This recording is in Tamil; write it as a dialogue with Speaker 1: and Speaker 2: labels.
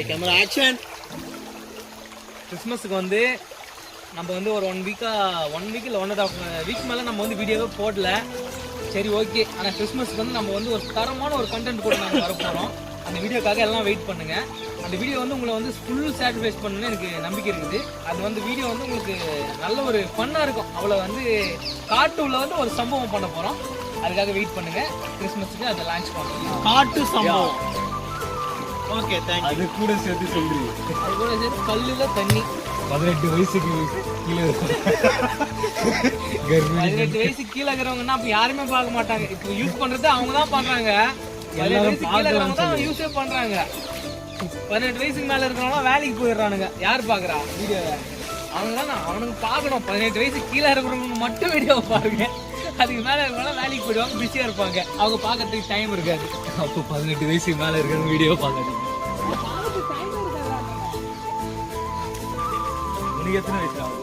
Speaker 1: Camera action.
Speaker 2: கிறிஸ்மஸுக்கு வந்து நம்ம வந்து ஒரு 1 வீக் இல்லை 1.5 வீக் மேலே நம்ம வந்து வீடியோவே போடல. சரி ஓகே, ஆனால் கிறிஸ்மஸ்க்கு வந்து நம்ம வந்து ஒரு தரமான ஒரு கண்டென்ட் கூட நம்ம வர போகிறோம். அந்த வீடியோக்காக எல்லாம் வெயிட் பண்ணுங்கள். அந்த வீடியோ வந்து உங்களை வந்து ஃபுல் சாட்டிஸ்ஃபைஸ் பண்ணணும்னு எனக்கு நம்பிக்கை இருக்குது. அது வந்து வீடியோ வந்து உங்களுக்கு நல்ல ஒரு ஃபன்னாக இருக்கும். அவ்வளோ வந்து காட்டுல வந்து ஒரு சம்பவம் பண்ண போகிறோம். அதுக்காக வெயிட் பண்ணுங்கள். கிறிஸ்மஸுக்கு அதை லான்ச் பண்ணுறோம்.
Speaker 1: காட்டு சம்பவம். Okay, thank you.
Speaker 3: அது கூட சேர்த்து சொல்றீங்க.
Speaker 2: அது கூட சேர்த்து கல்லில் தண்ணி.
Speaker 3: 18 வயசுக்கு கீழே
Speaker 2: 18 வயசு கீழே இருக்கிறவங்கன்னா அப்ப யாருமே பார்க்க மாட்டாங்க. இப்போ யூஸ் பண்றது அவங்க தான் பண்றாங்க. 18 வயசு கீழே இருக்கிறவங்க தான் யூஸே பண்றாங்க. 18 வயசுக்கு மேல இருக்கிறவங்க வேலைக்கு போயிடுறானுங்க. யார் பாக்குறா வீடியோவை? அவனுக்கு பார்க்கணும். 18 வயசு கீழே இருக்கிறவங்க மட்டும் வீடியோவை பாருங்க. அதுக்கு மேல இருக்கிறவங்க வேலைக்கு போயிடுவாங்க, பிஸியா இருப்பாங்க. அவங்க பார்க்கறதுக்கு டைம் இருக்காது.
Speaker 3: அப்போ 18 வயசுக்கு மேல இருக்கிற வீடியோ பார்க்காதீங்க.
Speaker 2: பார்க்கறதுக்கு டைம் இருக்காது.
Speaker 3: உனக்கு எத்தனை வயசு ஆகுது?